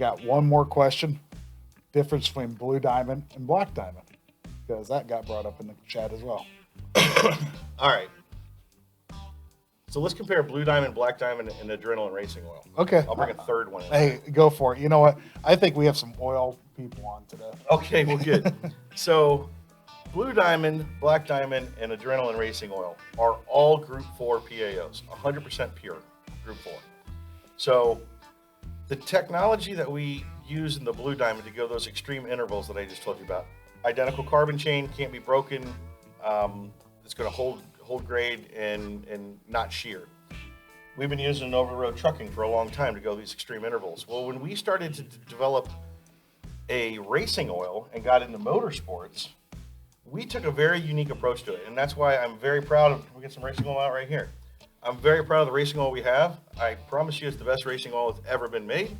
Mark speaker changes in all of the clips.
Speaker 1: got one more question. Difference between Blue Diamond and Black Diamond, because that got brought up in the chat as well.
Speaker 2: All right. So let's compare Blue Diamond, Black Diamond, and Adrenaline Racing Oil.
Speaker 1: Okay.
Speaker 2: I'll bring a third one in.
Speaker 1: Hey, go for it. You know what? I think we have some oil people on today.
Speaker 2: Okay, well, good. So Blue Diamond, Black Diamond, and Adrenaline Racing Oil are all Group 4 PAOs, 100% pure Group 4. So the technology that we use in the Blue Diamond to go those extreme intervals that I just told you about, identical carbon chain, can't be broken, it's going to hold grade and not shear. We've been using over-road trucking for a long time to go these extreme intervals. Well, when we started to develop a racing oil and got into motorsports, we took a very unique approach to it, and that's why I'm very proud of. We get some racing oil out right here. I'm very proud of the racing oil we have. I promise you, it's the best racing oil that's ever been made,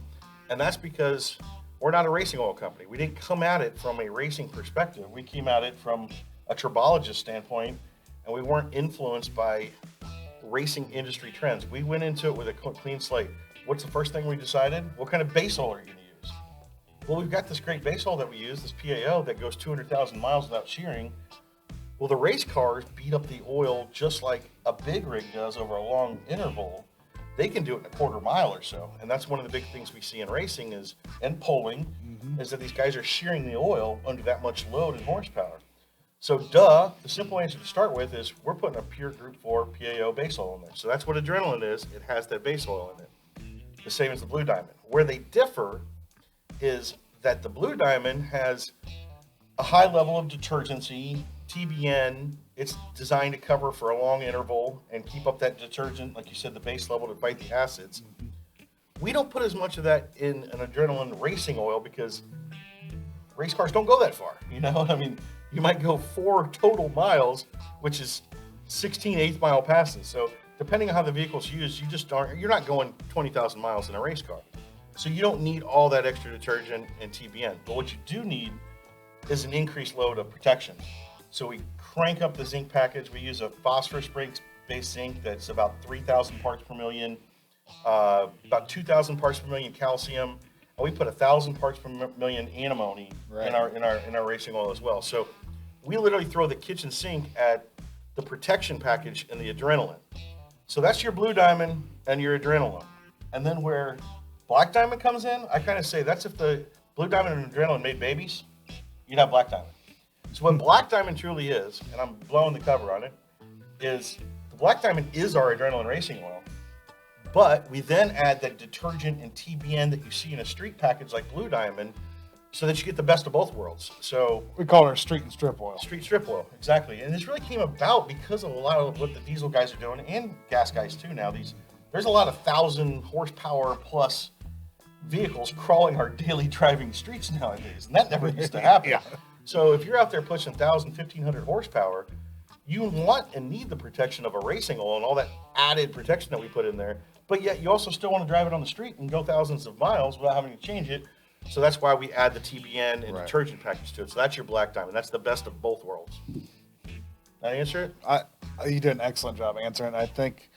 Speaker 2: and that's because we're not a racing oil company. We didn't come at it from a racing perspective. We came at it from a tribologist standpoint, and we weren't influenced by racing industry trends. We went into it with a clean slate. What's the first thing we decided? What kind of base oil are you going to use? Well, we've got this great base oil that we use, this PAO, that goes 200,000 miles without shearing. Well, the race cars beat up the oil just like a big rig does over a long interval. They can do it in a quarter mile or so. And that's one of the big things we see in racing and polling, is that these guys are shearing the oil under that much load and horsepower. So the simple answer to start with is we're putting a pure Group 4 PAO base oil in there. So that's what Adrenaline is. It has that base oil in it. The same as the Blue Diamond. Where they differ is that the Blue Diamond has a high level of detergency, TBN. It's designed to cover for a long interval and keep up that detergent, like you said, the base level to fight the acids. We don't put as much of that in an Adrenaline racing oil because race cars don't go that far. You know, I mean, you might go 4 total miles, which is 16 eighth mile passes. So depending on how the vehicle's used, you're not going 20,000 miles in a race car. So you don't need all that extra detergent and TBN. But what you do need is an increased load of protection. So we crank up the zinc package. We use a phosphorus-based zinc that's about 3,000 parts per million, about 2,000 parts per million calcium, and we put 1,000 parts per million antimony in our racing oil as well. So we literally throw the kitchen sink at the protection package in the Adrenaline. So that's your Blue Diamond and your Adrenaline. And then where Black Diamond comes in, I kind of say that's if the Blue Diamond and Adrenaline made babies, you'd have Black Diamond. So what Black Diamond truly is, and I'm blowing the cover on it, is the Black Diamond is our Adrenaline racing oil, but we then add that detergent and TBN that you see in a street package like Blue Diamond so that you get the best of both worlds. So
Speaker 1: we call it street and strip oil.
Speaker 2: Street strip oil, exactly. And this really came about because of a lot of what the diesel guys are doing and gas guys too now. There's a lot of 1,000 horsepower plus vehicles crawling our daily driving streets nowadays, and that never used to happen.
Speaker 1: Yeah.
Speaker 2: So if you're out there pushing 1,000, 1,500 horsepower, you want and need the protection of a racing oil and all that added protection that we put in there, but yet you also still want to drive it on the street and go thousands of miles without having to change it. So that's why we add the TBN and detergent package to it. So that's your Black Diamond. That's the best of both worlds. That answer it?
Speaker 1: You did an excellent job answering. I think